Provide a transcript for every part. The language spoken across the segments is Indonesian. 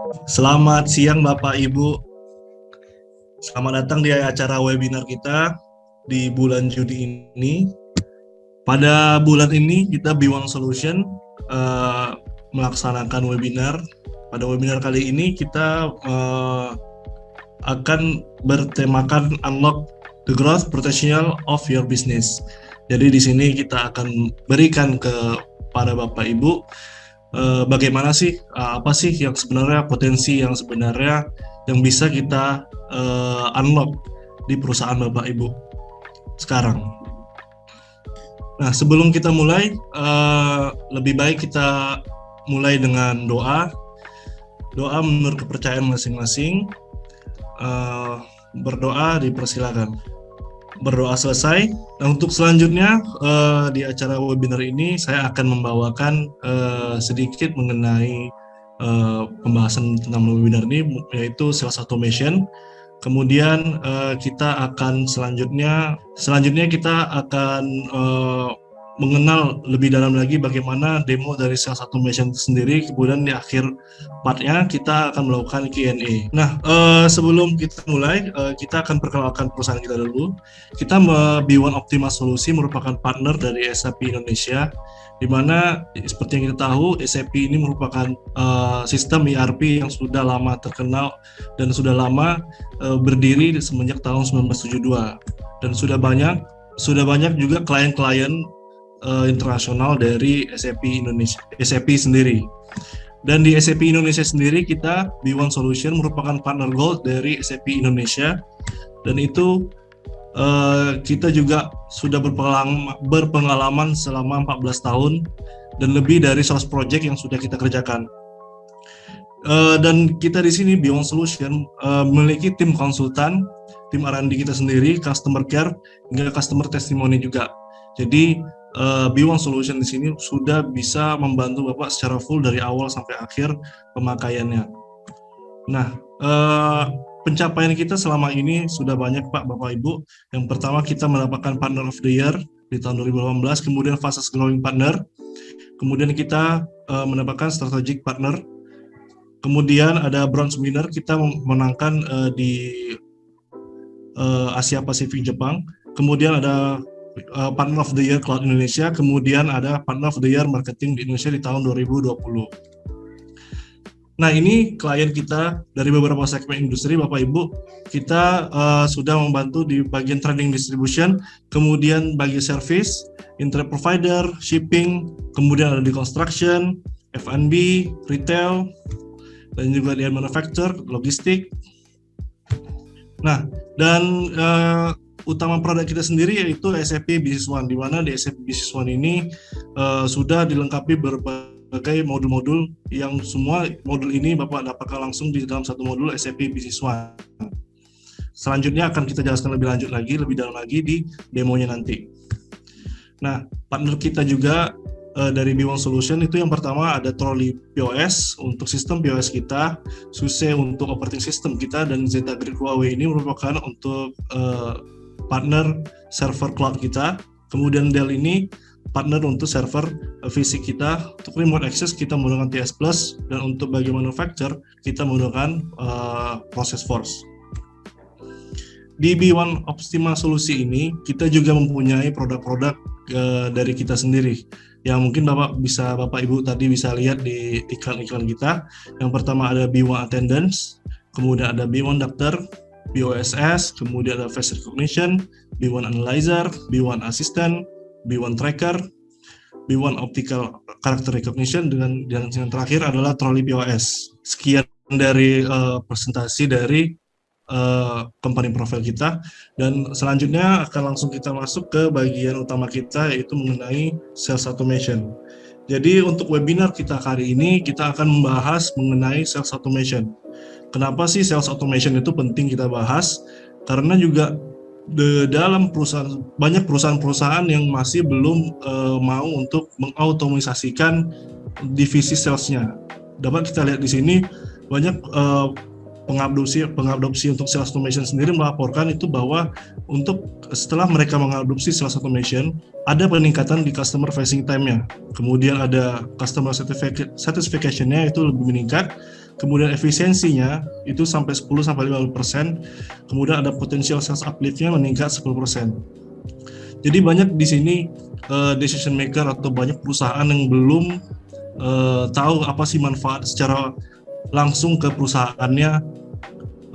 Selamat siang Bapak Ibu. Selamat datang di acara webinar kita di bulan Juni ini. Pada bulan ini kita Biwang Solution melaksanakan webinar. Pada webinar kali ini kita akan bertemakan Unlock the Growth Potential of Your Business. Jadi di sini kita akan berikan kepada Bapak Ibu bagaimana sih, apa sih yang sebenarnya potensi yang sebenarnya yang bisa kita unlock di perusahaan Bapak Ibu sekarang. Nah, sebelum kita mulai, lebih baik kita mulai dengan doa. Doa menurut kepercayaan masing-masing. Berdoa dipersilakan. Berdoa selesai. Nah, untuk selanjutnya di acara webinar ini saya akan membawakan sedikit mengenai pembahasan tentang webinar ini, yaitu sales automation. Kemudian kita akan selanjutnya kita akan mengenal lebih dalam lagi bagaimana demo dari sales automation itu sendiri. Kemudian di akhir partnya kita akan melakukan Q&A. Nah, sebelum kita mulai, kita akan perkenalkan perusahaan kita dulu. Kita B1 Optima Solusi merupakan partner dari SAP Indonesia, di mana seperti yang kita tahu SAP ini merupakan sistem ERP yang sudah lama terkenal dan sudah lama berdiri semenjak tahun 1972, dan sudah banyak juga klien-klien internasional dari SAP Indonesia, SAP sendiri. Dan di SAP Indonesia sendiri kita B1 Solution merupakan partner gold dari SAP Indonesia, dan itu kita juga sudah berpengalaman selama 14 tahun dan lebih dari 100 project yang sudah kita kerjakan. Dan kita di sini B1 Solution memiliki tim konsultan, tim R&D kita sendiri, customer care, hingga customer testimony juga. Jadi B1 Solution di sini sudah bisa membantu Bapak secara full dari awal sampai akhir pemakaiannya. Nah, pencapaian kita selama ini sudah banyak Pak, Bapak Ibu. Yang pertama kita mendapatkan Partner of the Year di tahun 2018, kemudian Fastest Growing Partner, kemudian kita mendapatkan Strategic Partner, kemudian ada Bronze Winner, kita menangkan di Asia Pasifik Jepang, kemudian ada Partner of the Year Cloud Indonesia, kemudian ada Partner of the Year Marketing di Indonesia di tahun 2020. Nah, ini klien kita dari beberapa segmen industri, Bapak Ibu. Kita sudah membantu di bagian trading distribution, kemudian bagi service, internet provider, shipping, kemudian ada di construction, F&B, retail, dan juga di manufacture, logistik. Nah, dan utama produk kita sendiri yaitu SAP Business One, di mana di SAP Business One ini sudah dilengkapi berbagai modul-modul yang semua modul ini Bapak dapatkan langsung di dalam satu modul SAP Business One. Selanjutnya akan kita jelaskan lebih lanjut lagi, lebih dalam lagi di demonya nanti. Nah, partner kita juga dari B1 Solution itu yang pertama ada Trolley POS untuk sistem POS kita, SUSE untuk operating system kita, dan Zeta Grid Huawei ini merupakan untuk partner server cloud kita. Kemudian Dell ini partner untuk server fisik kita. Untuk remote access kita menggunakan TS Plus, dan untuk bagi manufacturer kita menggunakan ProcessForce. Di B1 Optima Solusi ini kita juga mempunyai produk-produk dari kita sendiri yang mungkin Bapak Ibu tadi bisa lihat di iklan-iklan kita. Yang pertama ada B1 Attendance, kemudian ada B1 Doctor, BOSS, kemudian ada Face Recognition, B1 Analyzer, B1 Assistant, B1 Tracker, B1 Optical Character Recognition, dan yang terakhir adalah Trolley POS. Sekian dari presentasi dari company profile kita, dan selanjutnya akan langsung kita masuk ke bagian utama kita, yaitu mengenai sales automation. Jadi untuk webinar kita kali ini kita akan membahas mengenai sales automation. Kenapa sih sales automation itu penting kita bahas? Karena juga dalam banyak perusahaan-perusahaan yang masih belum mau untuk mengautomatisasikan divisi salesnya. Dapat kita lihat di sini banyak pengadopsi untuk sales automation sendiri melaporkan itu bahwa untuk setelah mereka mengadopsi sales automation ada peningkatan di customer facing time-nya, kemudian ada customer satisfaction-nya itu lebih meningkat, kemudian efisiensinya itu sampai 10-15%, kemudian ada potensial sales uplift-nya meningkat 10%. Jadi banyak di sini decision maker atau banyak perusahaan yang belum tahu apa sih manfaat secara langsung ke perusahaannya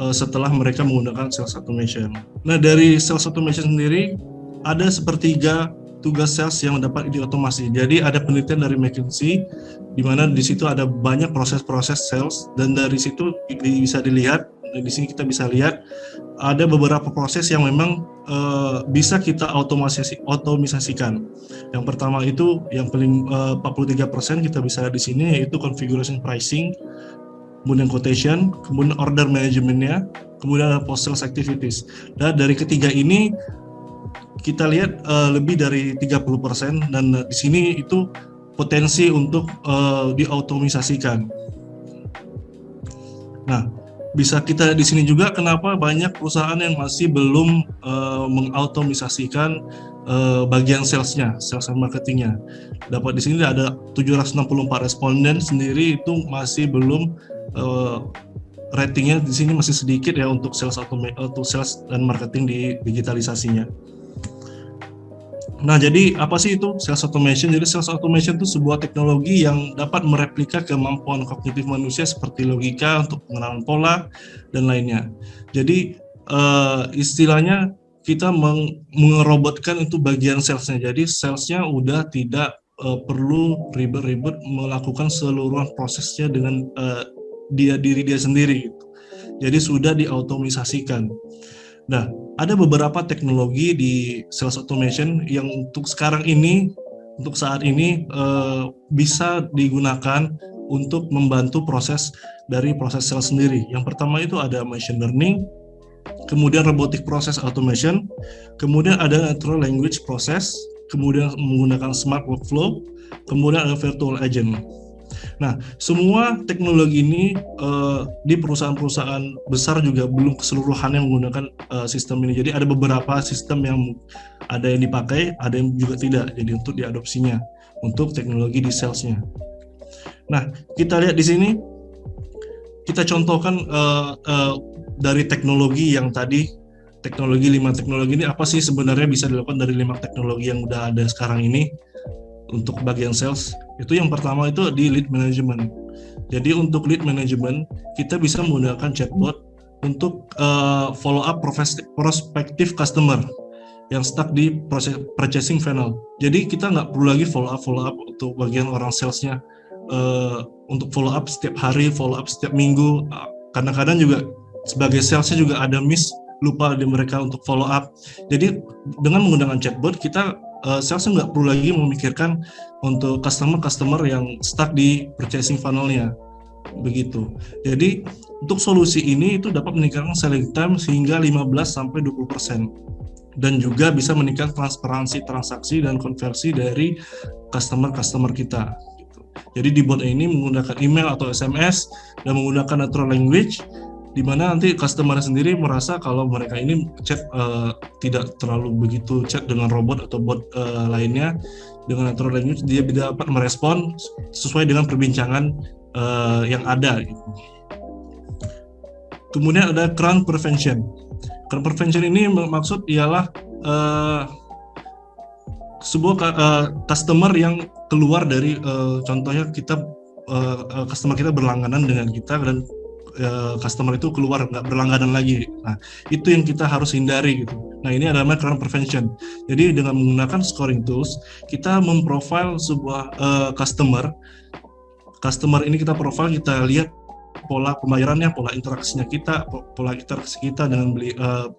setelah mereka menggunakan sales automation. Nah, dari sales automation sendiri ada sepertiga tugas sales yang dapat diotomasi. Jadi ada penelitian dari McKinsey di mana di situ ada banyak proses-proses sales, dan dari situ bisa dilihat, di sini kita bisa lihat ada beberapa proses yang memang bisa kita otomisasikan. Yang pertama itu yang paling 43% kita bisa lihat di sini, yaitu configuration pricing, kemudian quotation, kemudian order manajemennya, kemudian ada post sales activities. Dan dari ketiga ini kita lihat lebih dari 30%, dan di sini itu potensi untuk diotomisasikan. Nah, bisa kita di sini juga kenapa banyak perusahaan yang masih belum mengautomisasikan bagian salesnya, sales and marketingnya. Dapat di sini ada 764 responden sendiri itu masih belum ratingnya di sini masih sedikit ya untuk sales dan marketing di digitalisasinya. Nah, jadi apa sih itu sales automation? Jadi sales automation itu sebuah teknologi yang dapat mereplika kemampuan kognitif manusia seperti logika untuk pengenalan pola dan lainnya. Jadi istilahnya kita mengerobotkan itu bagian salesnya. Jadi salesnya udah tidak perlu ribet-ribet melakukan seluruh prosesnya dengan diri dia sendiri gitu. Jadi sudah diautomisasikan. Nah, ada beberapa teknologi di sales automation yang untuk saat ini bisa digunakan untuk membantu proses sales sendiri. Yang pertama itu ada machine learning, kemudian robotic process automation, kemudian ada natural language process, kemudian menggunakan smart workflow, kemudian ada virtual agent. Nah, semua teknologi ini di perusahaan-perusahaan besar juga belum keseluruhannya menggunakan sistem ini. Jadi ada beberapa sistem yang ada yang dipakai, ada yang juga tidak. Jadi untuk diadopsinya, untuk teknologi di salesnya. Nah, kita lihat di sini, kita contohkan dari teknologi yang tadi, 5 teknologi ini apa sih sebenarnya bisa dilakukan dari 5 teknologi yang udah ada sekarang ini untuk bagian sales. Itu yang pertama itu di lead management. Jadi untuk lead management kita bisa menggunakan chatbot untuk follow up prospective customer yang stuck di proses purchasing funnel. Jadi kita nggak perlu lagi follow up untuk bagian orang salesnya untuk follow up setiap hari, follow up setiap minggu. Kadang-kadang juga sebagai salesnya juga ada lupa di mereka untuk follow up. Jadi dengan menggunakan chatbot kita sales nggak perlu lagi memikirkan untuk customer yang stuck di purchasing funnel-nya, begitu. Jadi untuk solusi ini itu dapat meningkatkan selling time hingga 15-20% dan juga bisa meningkatkan transparansi transaksi dan konversi dari customer kita. Gitu. Jadi di bot ini menggunakan email atau SMS dan menggunakan natural language, di mana nanti customer sendiri merasa kalau mereka ini chat tidak terlalu begitu chat dengan robot atau bot lainnya. Dengan natural language dia dapat merespon sesuai dengan perbincangan yang ada gitu. Kemudian ada crowd prevention. Crowd prevention ini maksud ialah sebuah customer yang keluar dari contohnya customer kita berlangganan dengan kita dan customer itu keluar nggak berlangganan lagi. Nah, itu yang kita harus hindari gitu. Nah, ini adalah crowd prevention. Jadi dengan menggunakan scoring tools, kita memprofile sebuah customer ini kita profile, kita lihat pola pembayarannya, pola interaksi kita dengan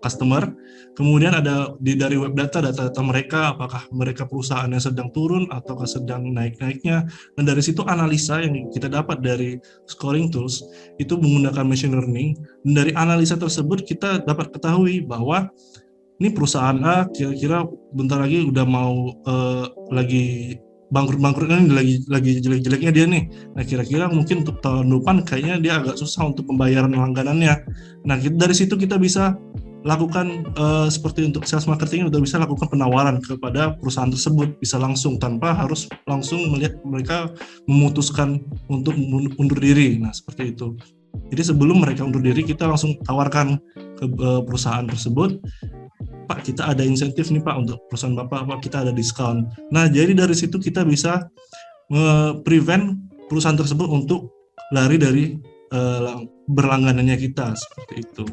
customer. Kemudian ada dari web data mereka, apakah mereka perusahaan yang sedang turun atau sedang naik-naiknya. Dan dari situ analisa yang kita dapat dari scoring tools itu menggunakan machine learning. Dan dari analisa tersebut kita dapat ketahui bahwa ini perusahaan A kira-kira bentar lagi udah mau lagi bangkrut ini lagi jelek-jeleknya dia nih. Nah, kira-kira mungkin untuk tahun depan kayaknya dia agak susah untuk pembayaran langganannya. Nah, dari situ kita bisa lakukan seperti untuk sales marketing udah bisa lakukan penawaran kepada perusahaan tersebut, bisa langsung tanpa harus langsung melihat mereka memutuskan untuk mundur diri. Nah, seperti itu. Jadi sebelum mereka undur diri, kita langsung tawarkan ke perusahaan tersebut, Pak, kita ada insentif nih Pak untuk perusahaan Bapak, Pak, kita ada diskon. Nah, jadi dari situ kita bisa prevent perusahaan tersebut untuk lari dari berlangganannya kita, seperti itu.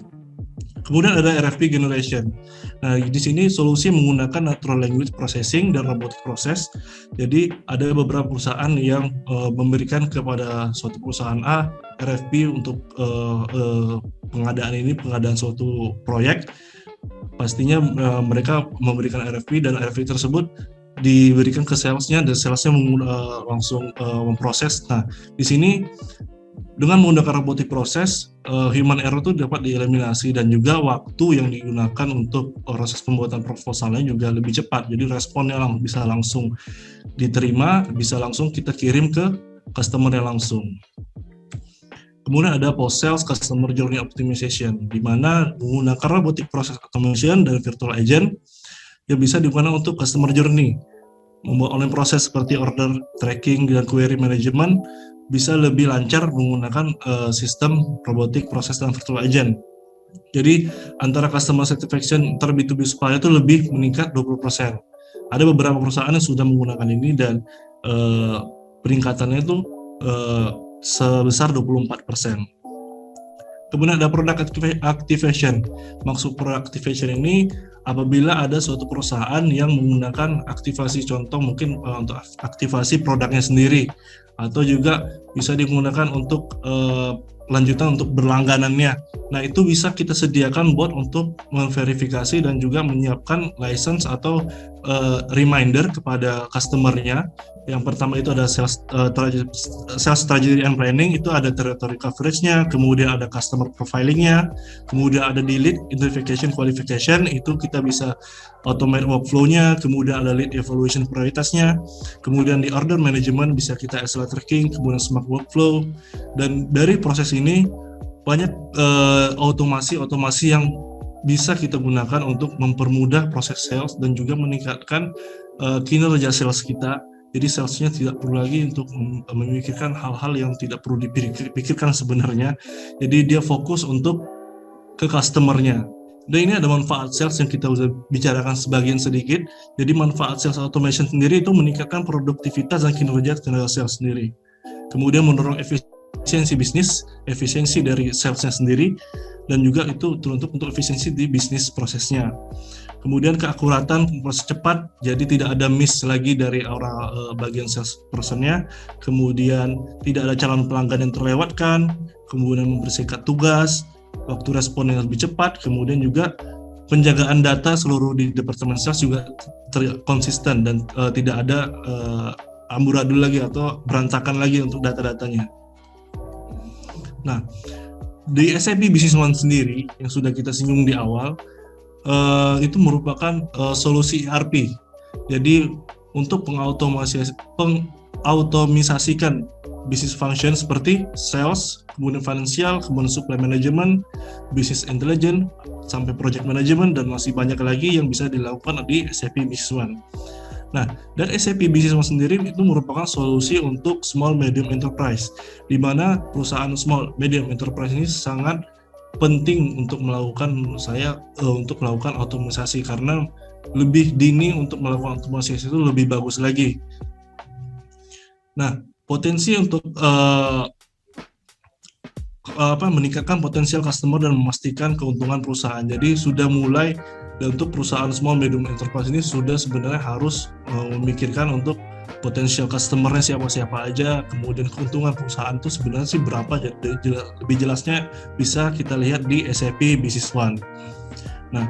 Kemudian ada RFP generation. Nah, di sini solusi menggunakan natural language processing dan robotic process. Jadi ada beberapa perusahaan yang memberikan kepada suatu perusahaan A RFP untuk pengadaan suatu proyek. Pastinya mereka memberikan RFP dan RFP tersebut diberikan ke salesnya dan salesnya langsung memproses. Nah, di sini dengan menggunakan robotic process, human error itu dapat dieliminasi dan juga waktu yang digunakan untuk proses pembuatan proposalnya juga lebih cepat. Jadi responnya bisa langsung diterima, bisa langsung kita kirim ke customer-nya langsung. Kemudian ada post-sales customer journey optimization, di mana menggunakan robotic process automation dan virtual agent yang bisa digunakan untuk customer journey. Membuat online proses seperti order tracking dan query management bisa lebih lancar menggunakan sistem robotic process dan virtual agent. Jadi antara customer satisfaction antara B2B supplier itu lebih meningkat 20%. Ada beberapa perusahaan yang sudah menggunakan ini dan peningkatannya itu sebesar 24%. Kemudian ada product activation. Maksud product activation ini apabila ada suatu perusahaan yang menggunakan aktivasi, contoh mungkin untuk aktivasi produknya sendiri, atau juga bisa digunakan untuk lanjutan untuk berlangganannya. Nah, itu bisa kita sediakan bot untuk memverifikasi dan juga menyiapkan license atau reminder kepada customer-nya. Yang pertama itu ada sales strategy and planning, itu ada territory coverage-nya, kemudian ada customer profiling-nya, kemudian ada di lead identification qualification, itu kita bisa automate workflow-nya, kemudian ada lead evaluation prioritasnya, kemudian di order management bisa kita accelerate tracking, kemudian smart workflow, dan dari proses ini banyak otomasi yang bisa kita gunakan untuk mempermudah proses sales dan juga meningkatkan kinerja sales kita. Jadi salesnya tidak perlu lagi untuk memikirkan hal-hal yang tidak perlu dipikirkan sebenarnya. Jadi dia fokus untuk ke customer-nya. Dan ini ada manfaat sales yang kita sudah bicarakan sebagian sedikit. Jadi manfaat sales automation sendiri itu meningkatkan produktivitas dan kinerja tenaga sales sendiri. Kemudian mendorong efisiensi bisnis, efisiensi dari salesnya sendiri, dan juga itu teruntuk untuk efisiensi di bisnis prosesnya. Kemudian keakuratan proses cepat, jadi tidak ada miss lagi dari orang bagian sales personnya. Kemudian tidak ada calon pelanggan yang terlewatkan, kemudian membersihkan tugas, waktu respon yang lebih cepat, kemudian juga penjagaan data seluruh di departemen sales juga konsisten dan tidak ada amburadul lagi atau berantakan lagi untuk data-datanya. Nah, di SAP Business One sendiri yang sudah kita singgung di awal, itu merupakan solusi ERP. Jadi untuk pengautomisasikan business function seperti sales, kemudian financial, kemudian supply management, business intelligence, sampai project management, dan masih banyak lagi yang bisa dilakukan di SAP Business One. Nah, dan SAP Business One sendiri itu merupakan solusi untuk small medium enterprise, di mana perusahaan small medium enterprise ini sangat penting untuk melakukan otomatisasi, karena lebih dini untuk melakukan otomatisasi itu lebih bagus lagi. Nah, potensi untuk meningkatkan potensial customer dan memastikan keuntungan perusahaan. Jadi sudah mulai, dan untuk perusahaan small medium enterprise ini sudah sebenarnya harus memikirkan untuk potensial customer-nya siapa-siapa aja, kemudian keuntungan perusahaan itu sebenarnya sih berapa. Jadi lebih jelasnya bisa kita lihat di SAP Business One. Nah,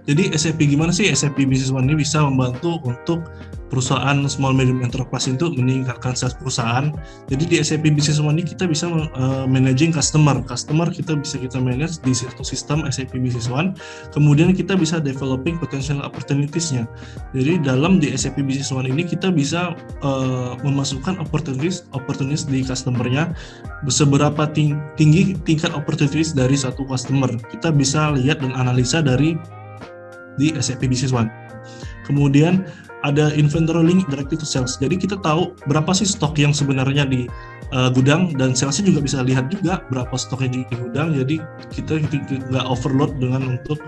jadi gimana sih SAP Business One ini bisa membantu untuk perusahaan small medium enterprise itu meningkatkan sales perusahaan. Jadi di SAP Business One ini kita bisa managing customer kita bisa manage di satu sistem SAP Business One. Kemudian kita bisa developing potential opportunities-nya. Jadi dalam di SAP Business One ini kita bisa memasukkan opportunities di customer-nya. Seberapa tinggi tingkat opportunities dari satu customer, kita bisa lihat dan analisa dari di SAP Business One. Kemudian ada inventory link directly to sales. Jadi kita tahu berapa sih stok yang sebenarnya di gudang, dan salesnya juga bisa lihat juga berapa stoknya di gudang. Jadi kita nggak overload dengan untuk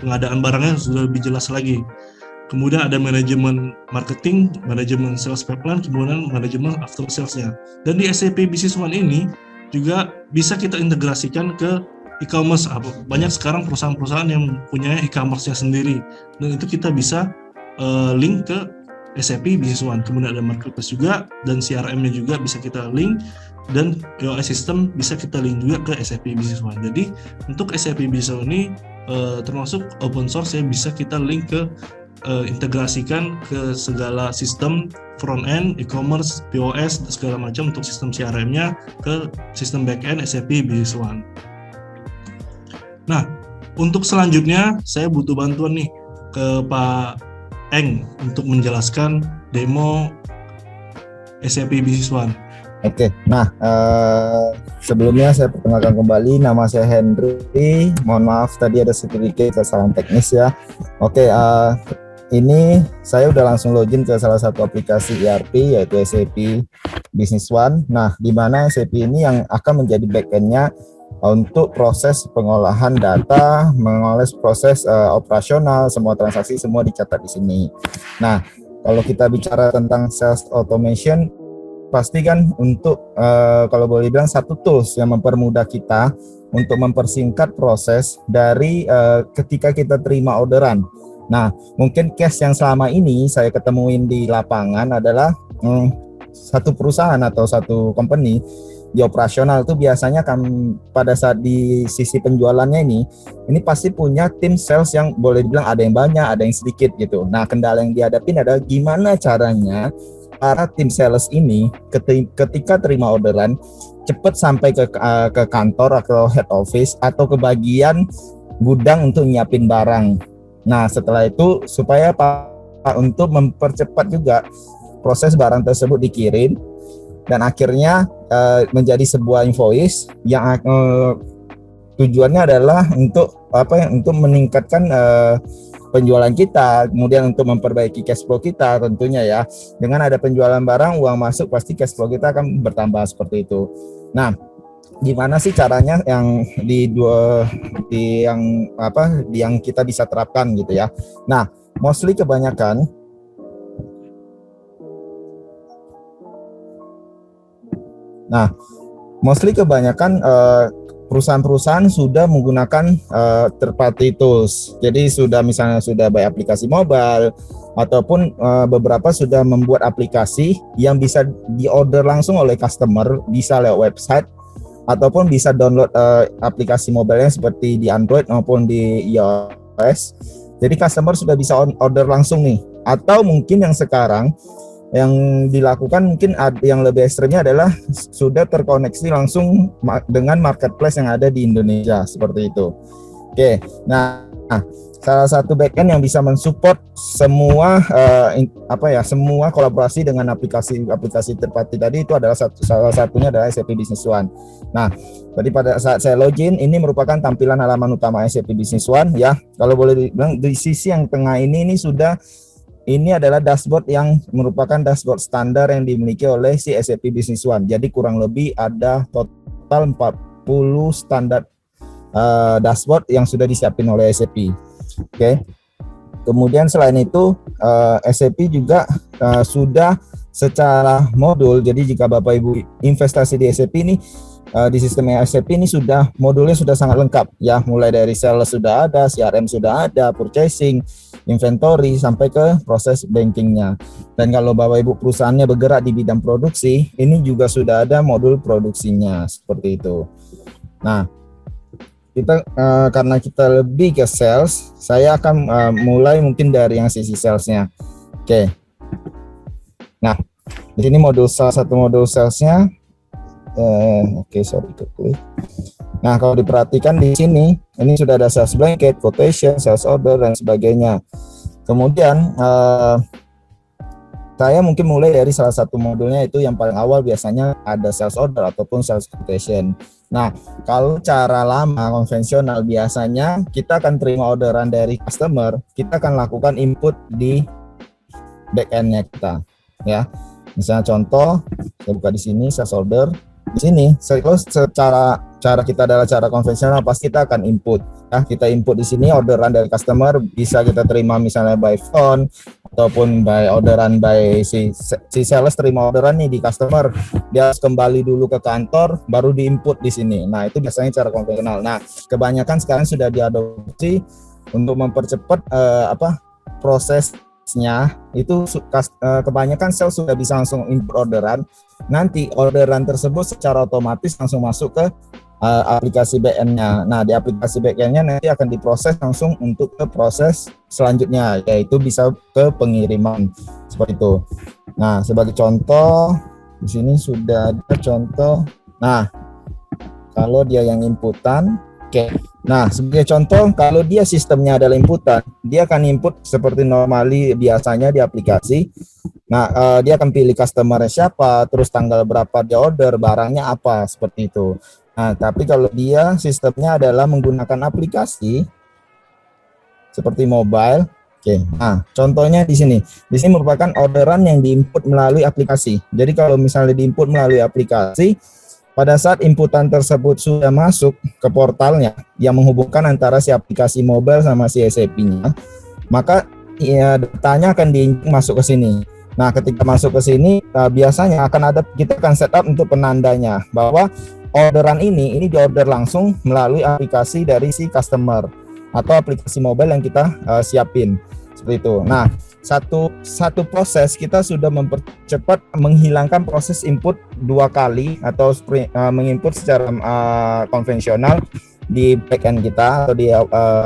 pengadaan barangnya, sudah lebih jelas lagi. Kemudian ada manajemen marketing, manajemen sales pipeline, kemudian manajemen after sales-nya. Dan di SAP Business One ini juga bisa kita integrasikan ke e-commerce. Banyak sekarang perusahaan-perusahaan yang punya e-commerce-nya sendiri, dan itu kita bisa link ke SAP Business One. Kemudian ada marketplace juga, dan CRM-nya juga bisa kita link, dan POS system bisa kita link juga ke SAP Business One. Jadi untuk SAP Business One ini termasuk open source ya, bisa kita link ke integrasikan ke segala sistem front end, e-commerce, POS, dan segala macam untuk sistem CRM-nya ke sistem back end SAP Business One. Nah, untuk selanjutnya saya butuh bantuan nih ke Pak Eng untuk menjelaskan demo SAP Business One. Oke, nah sebelumnya saya perkenalkan kembali, nama saya Henry. Mohon maaf tadi ada sedikit kesalahan teknis ya. Oke, ini saya udah langsung login ke salah satu aplikasi ERP yaitu SAP Business One. Nah, di mana SAP ini yang akan menjadi backend-nya untuk proses pengolahan data, mengoles proses operasional, semua transaksi semua dicatat di sini. Nah, kalau kita bicara tentang sales automation, pasti kan untuk kalau boleh bilang satu tools yang mempermudah kita untuk mempersingkat proses dari ketika kita terima orderan. Nah, mungkin case yang selama ini saya ketemuin di lapangan adalah satu perusahaan atau satu company di operasional itu biasanya kan pada saat di sisi penjualannya ini pasti punya tim sales yang boleh dibilang ada yang banyak, ada yang sedikit gitu. Nah, kendala yang dihadapin adalah gimana caranya para tim sales ini ketika terima orderan cepat sampai ke kantor atau head office atau ke bagian gudang untuk nyiapin barang. Nah, setelah itu supaya untuk mempercepat juga proses barang tersebut dikirim dan akhirnya menjadi sebuah invoice yang tujuannya adalah untuk untuk meningkatkan penjualan kita, kemudian untuk memperbaiki cash flow kita tentunya ya. Dengan ada penjualan barang, uang masuk, pasti cash flow kita akan bertambah seperti itu. Nah, gimana sih caranya yang yang kita bisa terapkan gitu ya. Nah, mostly kebanyakan perusahaan-perusahaan sudah menggunakan third party tools. Jadi misalnya sudah by aplikasi mobile ataupun beberapa sudah membuat aplikasi yang bisa diorder langsung oleh customer, bisa lewat website ataupun bisa download aplikasi mobilenya seperti di Android maupun di iOS. Jadi customer sudah bisa order langsung nih. Atau mungkin yang sekarang yang dilakukan mungkin yang lebih ekstrimnya adalah sudah terkoneksi langsung dengan marketplace yang ada di Indonesia seperti itu. Oke, nah salah satu backend yang bisa mensupport semua semua kolaborasi dengan aplikasi third party tadi itu adalah salah satunya adalah SAP Business One. Nah, tadi pada saat saya login ini merupakan tampilan halaman utama SAP Business One ya. Kalau boleh dibilang di sisi yang tengah ini adalah dashboard yang merupakan dashboard standar yang dimiliki oleh si SAP Business One. Jadi kurang lebih ada total 40 standar dashboard yang sudah disiapin oleh SAP. Oke. Kemudian selain itu SAP juga sudah secara modul. Jadi jika Bapak Ibu investasi di SAP ini di sistem SAP ini modulnya sudah sangat lengkap ya, mulai dari sales sudah ada, CRM sudah ada, purchasing, inventory sampai ke proses bankingnya. Dan kalau Bapak Ibu perusahaannya bergerak di bidang produksi, ini juga sudah ada modul produksinya seperti itu. Nah, kita karena kita lebih ke sales, saya akan mulai mungkin dari yang sisi salesnya. Oke. Nah, di sini salah satu modul salesnya. Nah, kalau diperhatikan di sini, ini sudah ada sales blanket, quotation, sales order dan sebagainya. Kemudian saya mungkin mulai dari salah satu modulnya, itu yang paling awal biasanya ada sales order ataupun sales quotation. Nah, kalau cara lama konvensional biasanya kita akan terima orderan dari customer, kita akan lakukan input di backend-nya kita, ya. Misalnya contoh, saya buka di sini sales order. Di sini cara kita adalah cara konvensional, pasti kita akan input. Ya, kita input di sini orderan dari customer, bisa kita terima misalnya by phone ataupun by orderan by si sales terima orderan nih di customer, dia harus kembali dulu ke kantor baru diinput di sini. Nah, itu biasanya cara konvensional. Nah, kebanyakan sekarang sudah diadopsi untuk mempercepat prosesnya. Itu kebanyakan sales sudah bisa langsung input orderan. Nanti orderan tersebut secara otomatis langsung masuk ke aplikasi backend-nya. Nah, di aplikasi backend-nya nanti akan diproses langsung untuk ke proses selanjutnya, yaitu bisa ke pengiriman seperti itu. Nah, sebagai contoh di sini sudah ada contoh. Nah, kalau dia yang inputan, oke. Nah, sebagai contoh, kalau dia sistemnya adalah inputan, dia akan input seperti normali biasanya di aplikasi. Nah, dia akan pilih customer siapa, terus tanggal berapa dia order, barangnya apa, seperti itu. Nah, tapi kalau dia sistemnya adalah menggunakan aplikasi seperti mobile, oke. Nah, contohnya di sini. Di sini merupakan orderan yang diinput melalui aplikasi. Jadi kalau misalnya diinput melalui aplikasi, pada saat inputan tersebut sudah masuk ke portalnya yang menghubungkan antara si aplikasi mobile sama si SAP-nya, maka ya datanya akan masuk ke sini. Nah, ketika masuk ke sini, biasanya kita akan setup untuk penandanya bahwa orderan ini diorder langsung melalui aplikasi dari si customer atau aplikasi mobile yang kita siapin seperti itu. Nah, satu proses kita sudah mempercepat, menghilangkan proses input 2 kali atau menginput secara konvensional di backend kita atau di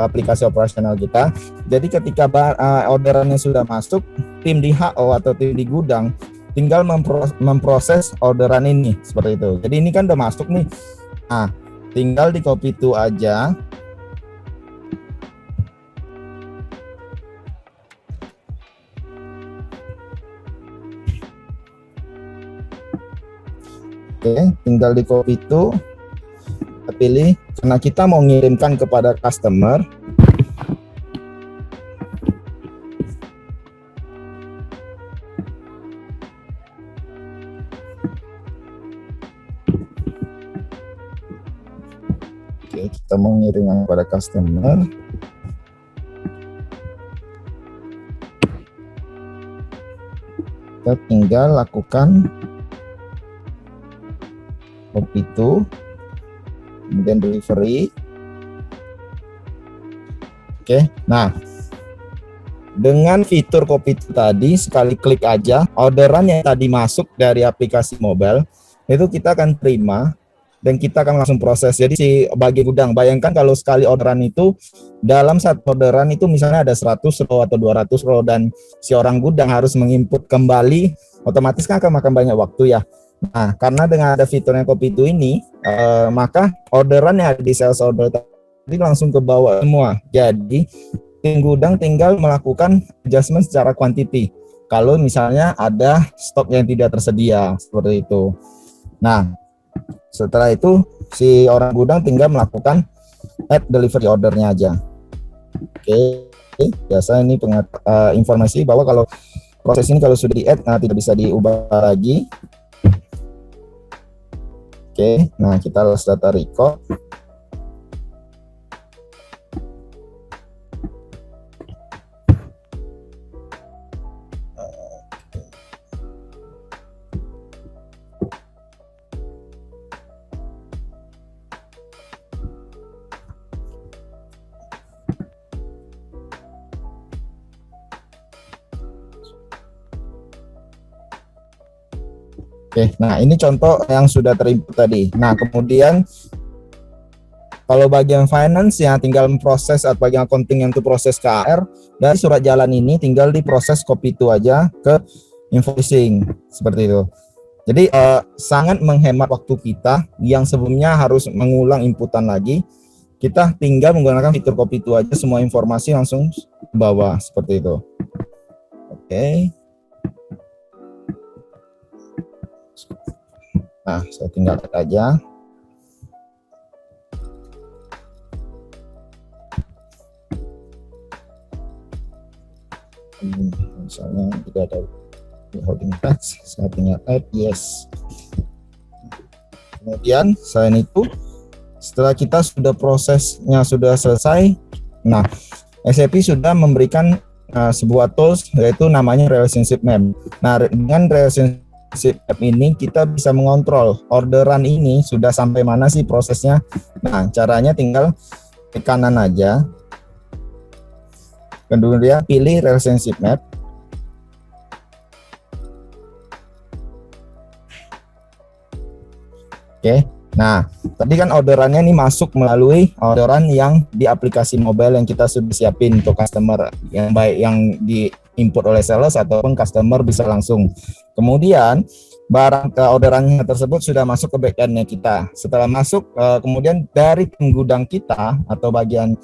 aplikasi operasional kita. Jadi ketika orderannya sudah masuk, tim di HO atau tim di gudang tinggal memproses orderan ini seperti itu. Jadi ini kan udah masuk nih. Nah, tinggal di copy to aja. Oke, tinggal di copy to, kita pilih karena kita mau ngirimkan kepada customer. Oke, kita mau ngirimkan kepada customer. Kita tinggal lakukan copy to, kemudian delivery. Oke, nah dengan fitur copy to tadi, sekali klik aja orderan yang tadi masuk dari aplikasi mobile itu kita akan terima dan kita akan langsung proses. Jadi si bagi gudang, bayangkan kalau sekali orderan itu, dalam satu orderan itu misalnya ada 100 row atau 200 row dan si orang gudang harus menginput kembali, otomatis kan akan makan banyak waktu ya. Nah, karena dengan ada fiturnya copy to ini, maka orderan yang ada di sales order tadi langsung ke bawah semua. Jadi tim gudang tinggal melakukan adjustment secara quantity. Kalau misalnya ada stok yang tidak tersedia seperti itu. Nah, setelah itu si orang gudang tinggal melakukan add delivery ordernya aja. Oke, biasa ini informasi bahwa kalau proses ini kalau sudah di-add, tidak bisa diubah lagi. Oke, nah kita last data record. Oke, nah ini contoh yang sudah terinput tadi. Nah, kemudian kalau bagian finance ya tinggal memproses, atau bagian accounting yang itu proses KR, dari surat jalan ini tinggal diproses copy to aja ke invoicing seperti itu. Jadi sangat menghemat waktu kita yang sebelumnya harus mengulang inputan lagi. Kita tinggal menggunakan fitur copy to aja, semua informasi langsung ke bawah seperti itu. Oke. Nah, saya tinggal lihat aja. Misalnya tidak ada withholding tax, saya tinggal add yes. Kemudian selain itu, setelah kita sudah prosesnya sudah selesai, nah SAP sudah memberikan sebuah tools yaitu namanya relationship map. Nah, dengan relationship map ini kita bisa mengontrol orderan ini sudah sampai mana sih prosesnya. Nah, caranya tinggal ke kanan aja, kemudian pilih relationship map. Oke. Nah, tadi kan orderannya ini masuk melalui orderan yang di aplikasi mobile yang kita sudah siapin untuk customer, yang baik yang di input oleh sales ataupun customer bisa langsung. Kemudian barang orderannya tersebut sudah masuk ke backend-nya kita. Setelah masuk, kemudian dari penggudang kita atau bagian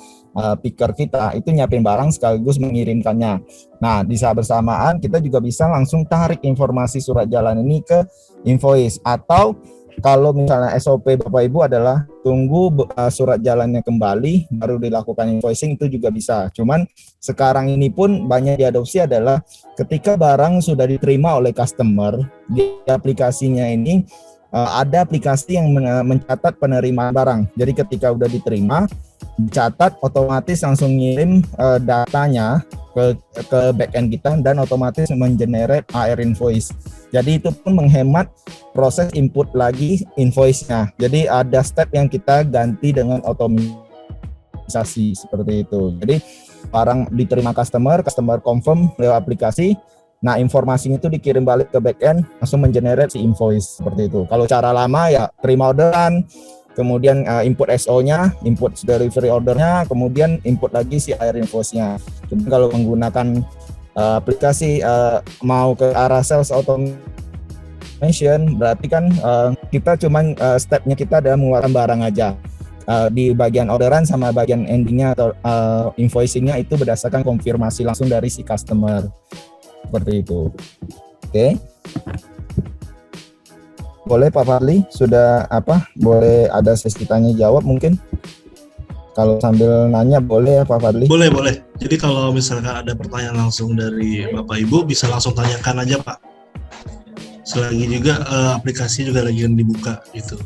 picker kita itu nyiapin barang sekaligus mengirimkannya. Nah, di saat bersamaan kita juga bisa langsung tarik informasi surat jalan ini ke invoice, atau kalau misalnya SOP Bapak Ibu adalah tunggu surat jalannya kembali baru dilakukan invoicing, itu juga bisa. Cuman sekarang ini pun banyak diadopsi adalah ketika barang sudah diterima oleh customer, di aplikasinya ini ada aplikasi yang mencatat penerimaan barang. Jadi ketika udah diterima, dicatat, otomatis langsung ngirim datanya ke backend kita dan otomatis mengenerate AR invoice. Jadi itu pun menghemat proses input lagi invoice-nya. Jadi ada step yang kita ganti dengan otomatisasi seperti itu. Jadi barang diterima customer confirm lewat aplikasi. Nah, informasinya itu dikirim balik ke backend, langsung mengenerate si invoice seperti itu. Kalau cara lama ya terima orderan, kemudian input SO-nya, input delivery ordernya, kemudian input lagi si AR invoice-nya. Jadi kalau menggunakan aplikasi mau ke arah sales automation, berarti kan kita cuman stepnya kita adalah mengeluarkan barang aja. Di bagian orderan sama bagian endingnya atau invoicingnya itu berdasarkan konfirmasi langsung dari si customer. Seperti itu. Oke. Boleh Pak Fadli, sudah boleh ada sesi tanya jawab mungkin? Kalau sambil nanya boleh ya Pak Fadli? Boleh. Jadi kalau misalkan ada pertanyaan langsung dari Bapak Ibu bisa langsung tanyakan aja Pak. Selagi juga aplikasi juga lagi dibuka gitu.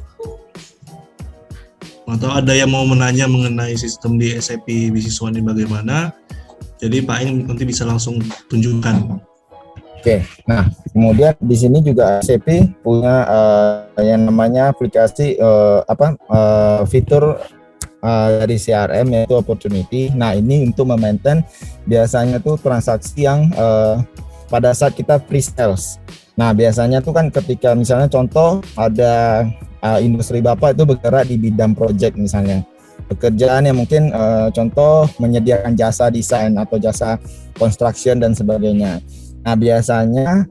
Atau ada yang mau menanya mengenai sistem di SAP Business One ini bagaimana? Jadi Pak Eng nanti bisa langsung tunjukkan. Oke, nah kemudian di sini juga SAP punya yang namanya aplikasi fitur dari CRM yaitu opportunity. Nah, ini untuk memaintain biasanya tuh transaksi yang pada saat kita pre-sales. Nah, biasanya tuh kan ketika misalnya contoh ada industri Bapak itu bergerak di bidang project misalnya. Pekerjaan yang mungkin contoh menyediakan jasa desain atau jasa construction dan sebagainya. Nah, biasanya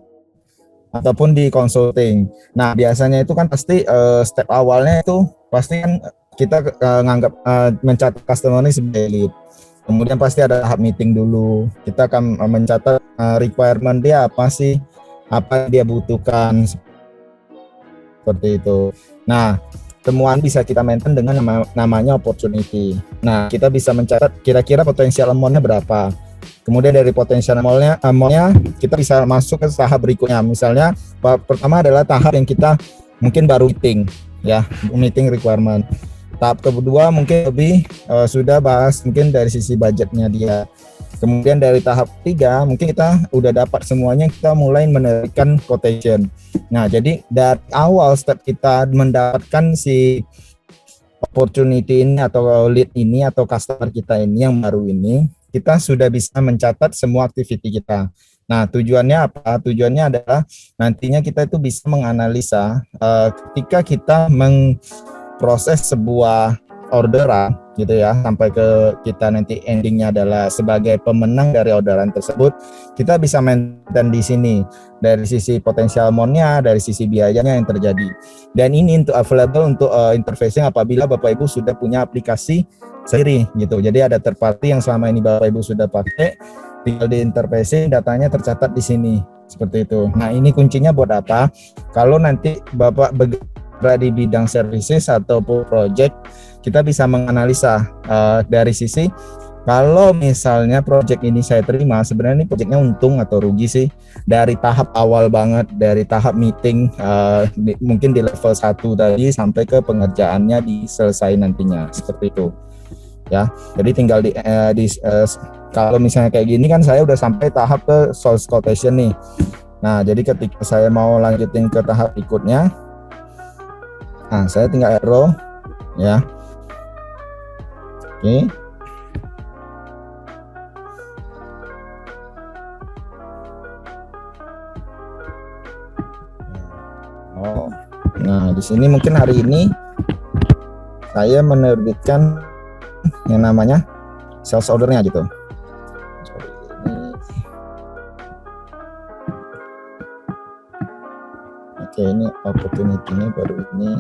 ataupun di consulting. Nah, biasanya itu kan pasti step awalnya itu pasti kan kita nganggap mencatat customer ini sebagai lead. Kemudian pasti ada tahap meeting dulu. Kita akan mencatat requirement dia apa sih, apa yang dia butuhkan seperti itu. Nah, temuan bisa kita maintain dengan namanya opportunity. Nah, kita bisa mencatat kira-kira potensial amount-nya berapa. Kemudian dari potensial amount-nya kita bisa masuk ke tahap berikutnya. Misalnya pertama adalah tahap yang kita mungkin baru meeting requirement. Tahap kedua mungkin lebih sudah bahas mungkin dari sisi budgetnya dia. Kemudian dari tahap 3 mungkin kita udah dapat semuanya, kita mulai menerikan quotation. Nah, jadi dari awal step kita mendapatkan si opportunity ini atau lead ini atau customer kita ini yang baru ini, kita sudah bisa mencatat semua activity kita. Nah, tujuannya apa? Tujuannya adalah nantinya kita itu bisa menganalisa ketika kita proses sebuah orderan gitu ya, sampai ke kita nanti endingnya adalah sebagai pemenang dari orderan tersebut, kita bisa maintain di sini dari sisi potensial amount-nya, dari sisi biayanya yang terjadi. Dan ini untuk available untuk interfacing apabila Bapak Ibu sudah punya aplikasi sendiri gitu. Jadi ada third party yang selama ini Bapak Ibu sudah pakai, tinggal di interfacing, datanya tercatat di sini seperti itu. Nah, ini kuncinya buat apa? Kalau nanti Bapak berada di bidang services ataupun project, kita bisa menganalisa dari sisi Kalau misalnya project ini saya terima, sebenarnya ini projectnya untung atau rugi sih. Dari tahap awal banget, dari tahap meeting, mungkin di level 1 tadi sampai ke pengerjaannya diselesai nantinya, seperti itu. Ya, jadi tinggal kalau misalnya kayak gini kan saya udah sampai tahap ke source quotation nih. Nah, jadi ketika saya mau lanjutin ke tahap berikutnya, nah saya tinggal arrow, ya. Oke. Oh, nah di sini mungkin hari ini saya menerbitkan yang namanya sales ordernya gitu. Oke, ini opportunity-nya baru ini.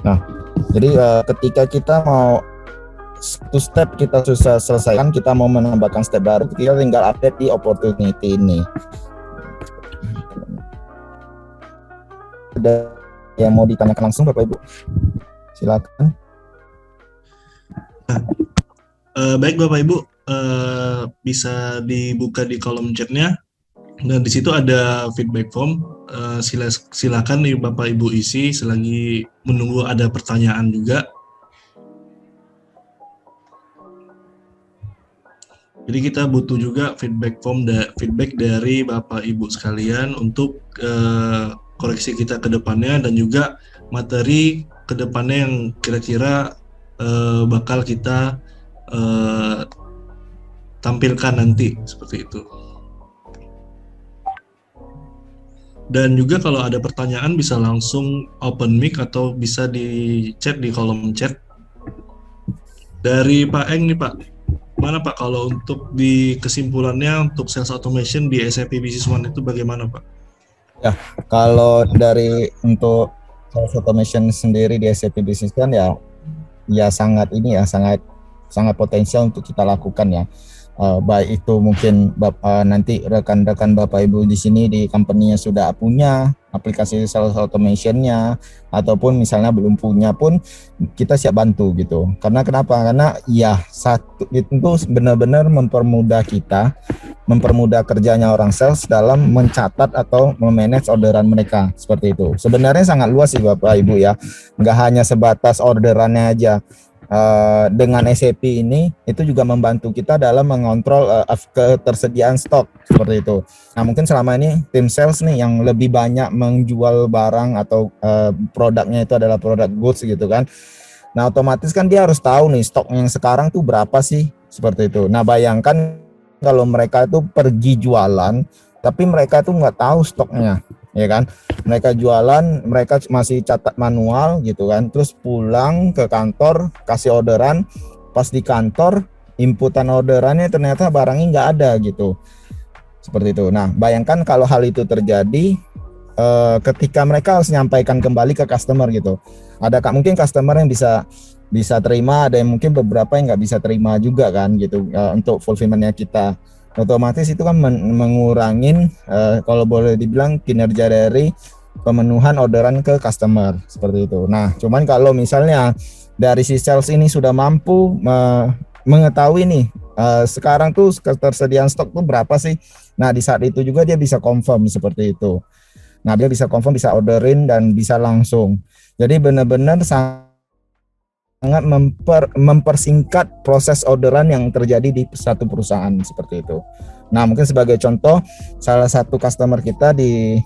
Nah, jadi ketika kita mau satu step kita susah selesaikan, kita mau menambahkan step baru, kita tinggal update di opportunity ini. Ada yang mau ditanyakan langsung Bapak Ibu? Silakan. Baik Bapak Ibu, bisa dibuka di kolom chatnya. Dan di situ ada feedback form. Silakan nih Bapak Ibu isi selagi menunggu ada pertanyaan juga. Jadi kita butuh juga feedback form feedback dari Bapak Ibu sekalian untuk koreksi kita ke depannya dan juga materi ke depannya yang kira-kira bakal kita tampilkan nanti seperti itu. Dan juga kalau ada pertanyaan bisa langsung open mic atau bisa di chat di kolom chat. Dari Pak Eng nih Pak, mana Pak kalau untuk di kesimpulannya untuk sales automation di SAP Business One itu bagaimana Pak? Ya, kalau dari untuk sales automation sendiri di SAP Business One ya sangat ini ya sangat potensial untuk kita lakukan ya. Baik itu mungkin nanti rekan-rekan Bapak Ibu di sini di company-nya sudah punya aplikasi sales automation-nya ataupun misalnya belum punya pun kita siap bantu gitu. Karena kenapa? Karena ya satu itu benar-benar mempermudah kerjanya orang sales dalam mencatat atau memanage orderan mereka seperti itu. Sebenarnya sangat luas sih Bapak Ibu ya. Nggak hanya sebatas orderannya aja. Dengan SAP ini itu juga membantu kita dalam mengontrol ketersediaan stok seperti itu. Nah mungkin selama ini tim sales nih yang lebih banyak menjual barang atau produknya itu adalah produk goods gitu kan. Nah otomatis kan dia harus tahu nih stok yang sekarang tuh berapa sih seperti itu. Nah bayangkan kalau mereka itu pergi jualan tapi mereka tuh nggak tahu stoknya, ya kan? Mereka jualan, mereka masih catat manual gitu kan, terus pulang ke kantor kasih orderan, pas di kantor inputan orderannya ternyata barangnya nggak ada gitu, seperti itu. Nah bayangkan kalau hal itu terjadi ketika mereka harus menyampaikan kembali ke customer gitu, ada mungkin customer yang bisa terima, ada yang mungkin beberapa yang nggak bisa terima juga kan gitu, untuk fulfillmentnya kita. Otomatis itu kan mengurangin kalau boleh dibilang kinerja dari pemenuhan orderan ke customer seperti itu. Nah, cuman kalau misalnya dari si sales ini sudah mampu mengetahui nih sekarang tuh ketersediaan stok tuh berapa sih. Nah, di saat itu juga dia bisa confirm seperti itu. Nah, dia bisa confirm, bisa orderin dan bisa langsung. Jadi benar-benar sangat mempersingkat proses orderan yang terjadi di satu perusahaan seperti itu. Nah, mungkin sebagai contoh, salah satu customer kita di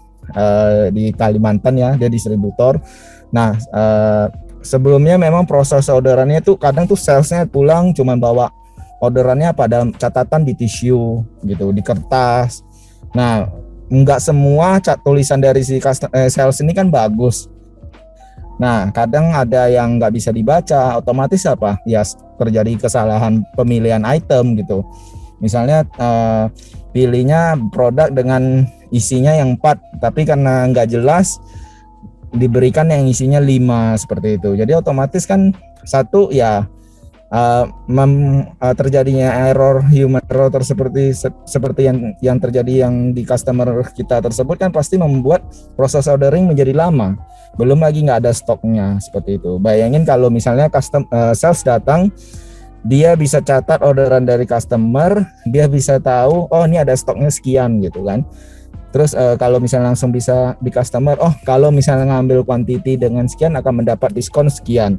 Kalimantan ya, dia distributor. Nah, sebelumnya memang proses orderannya tuh kadang tuh salesnya pulang cuma bawa orderannya pada catatan di tisu gitu, di kertas. Nah, nggak semua tulisan dari si sales ini kan bagus. Nah, kadang ada yang nggak bisa dibaca, otomatis apa? Ya terjadi kesalahan pemilihan item gitu. Misalnya pilihnya produk dengan isinya yang 4, tapi karena nggak jelas diberikan yang isinya 5 seperti itu. Jadi otomatis kan satu ya terjadinya human error seperti yang terjadi yang di customer kita tersebut kan pasti membuat proses ordering menjadi lama. Belum lagi nggak ada stoknya seperti itu. Bayangin kalau misalnya sales datang, dia bisa catat orderan dari customer, dia bisa tahu oh ini ada stoknya sekian gitu kan. Terus kalau misalnya langsung bisa di customer, oh kalau misalnya ngambil quantity dengan sekian akan mendapat diskon sekian.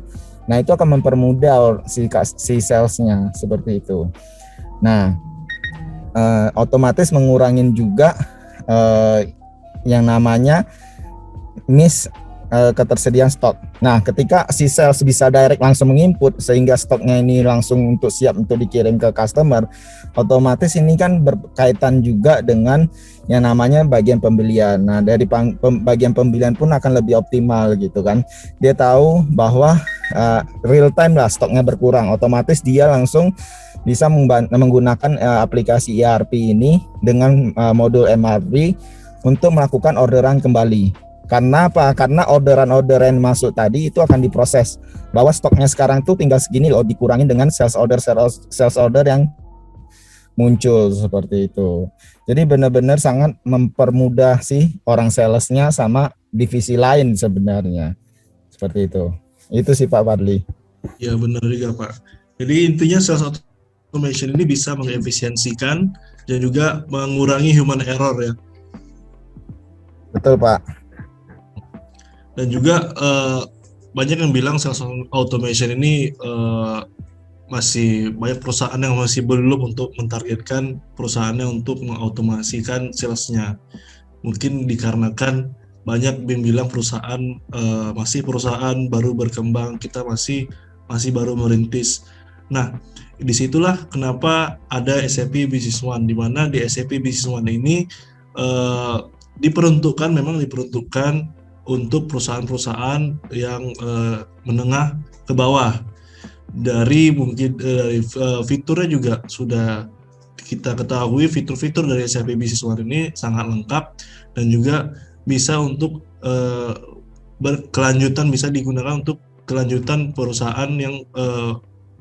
Nah, itu akan mempermudah si salesnya seperti itu. Nah, otomatis mengurangin juga yang namanya ketersediaan stok. Nah, ketika si sales bisa direct langsung menginput sehingga stoknya ini langsung siap untuk dikirim ke customer, otomatis ini kan berkaitan juga dengan yang namanya bagian pembelian. Nah, dari bagian pembelian pun akan lebih optimal gitu kan. Dia tahu bahwa real time lah stoknya berkurang, otomatis dia langsung bisa menggunakan aplikasi ERP ini dengan modul MRP untuk melakukan orderan kembali. Karena apa? Karena orderan masuk tadi itu akan diproses. Bahwa stoknya sekarang tuh tinggal segini loh, dikurangin dengan sales order yang muncul seperti itu. Jadi benar-benar sangat mempermudah sih orang salesnya sama divisi lain sebenarnya. Seperti itu. Itu sih Pak Fadli. Ya benar juga Pak. Jadi intinya sales automation ini bisa mengefisiensikan dan juga mengurangi human error ya. Betul Pak. Dan juga banyak yang bilang sales automation ini masih banyak perusahaan yang masih belum untuk mentargetkan perusahaannya untuk mengautomasikan salesnya. Mungkin dikarenakan banyak yang bilang perusahaan masih perusahaan baru berkembang, kita masih baru merintis. Nah, disitulah kenapa ada SAP Business One, di mana di SAP Business One ini diperuntukkan untuk perusahaan-perusahaan yang menengah ke bawah. Dari mungkin dari fiturnya juga sudah kita ketahui, fitur-fitur dari SAP Business One ini sangat lengkap dan juga bisa untuk berkelanjutan, bisa digunakan untuk kelanjutan perusahaan yang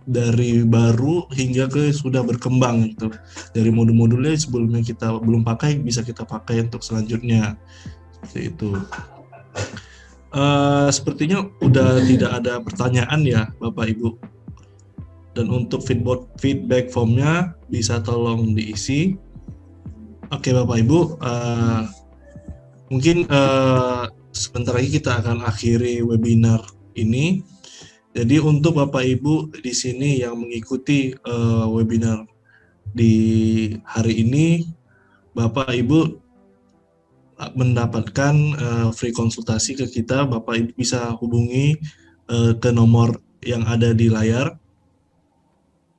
dari baru hingga ke sudah berkembang gitu. Dari modul-modulnya sebelumnya kita belum pakai bisa kita pakai untuk selanjutnya. Seperti itu. Sepertinya udah tidak ada pertanyaan ya Bapak Ibu. Dan untuk feedback formnya bisa tolong diisi. Oke Bapak Ibu, mungkin sebentar lagi kita akan akhiri webinar ini. Jadi untuk Bapak Ibu di sini yang mengikuti webinar di hari ini, Bapak Ibu mendapatkan free konsultasi ke kita. Bapak Ibu bisa hubungi ke nomor yang ada di layar.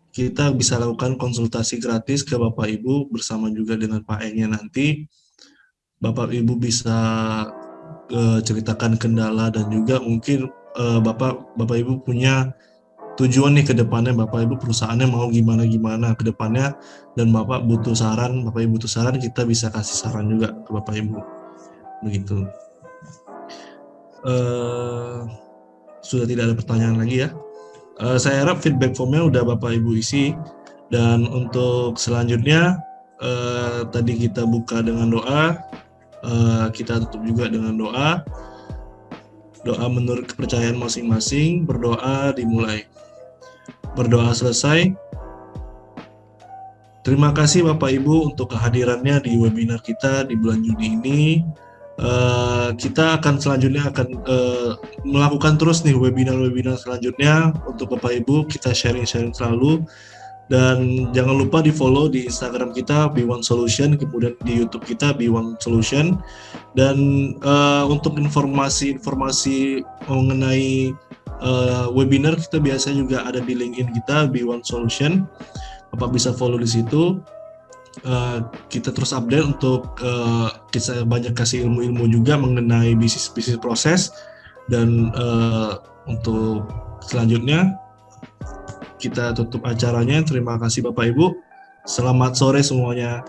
Kita bisa lakukan konsultasi gratis ke Bapak Ibu bersama juga dengan Pak Eng nanti. Bapak Ibu bisa ceritakan kendala dan juga mungkin Bapak Ibu punya tujuan nih ke depannya, Bapak Ibu perusahaannya mau gimana ke depannya, dan Bapak Ibu butuh saran, kita bisa kasih saran juga ke Bapak Ibu. Begitu. Sudah tidak ada pertanyaan lagi ya. Saya harap feedback formnya udah Bapak Ibu isi, dan untuk selanjutnya tadi kita buka dengan doa, kita tutup juga dengan doa menurut kepercayaan masing-masing. Berdoa dimulai. Berdoa selesai. Terima kasih Bapak Ibu untuk kehadirannya di webinar kita di bulan Juni ini. Kita akan selanjutnya melakukan terus nih webinar selanjutnya untuk Bapak Ibu. Kita sharing selalu Dan jangan lupa di follow di Instagram kita B1 Solution, kemudian di YouTube kita B1 Solution. Dan untuk informasi mengenai webinar kita biasanya juga ada di LinkedIn kita B1 Solution. Bapak bisa follow di situ. Kita terus update untuk kita banyak kasih ilmu-ilmu juga mengenai bisnis proses. Dan untuk selanjutnya kita tutup acaranya. Terima kasih Bapak Ibu. Selamat sore semuanya.